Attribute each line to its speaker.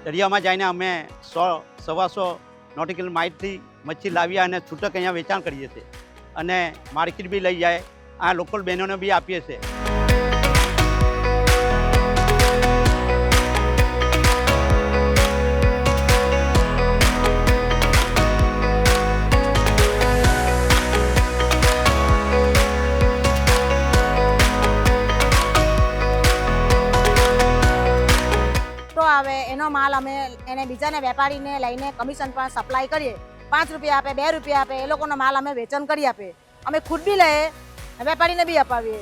Speaker 1: દરિયામાં જઈને અમે 100-125 નોટિકલ માઇલથી મચ્છી લાવીએ અને છૂટક અહીંયા વેચાણ કરીએ છીએ અને માર્કેટ બી લઈ જાય આ લોકલ બહેનોને બી આપીએ છીએ.
Speaker 2: આવે એનો માલ અમે એને બીજાને વેપારીને લઈને કમિશન પર સપ્લાય કરીએ. 5 રૂપિયા આપે, 2 રૂપિયા આપે, એ લોકોનો માલ અમે વેચાણ કરી આપીએ. અમે ખુદ બી લઈએ, વેપારીને બી અપાવીએ.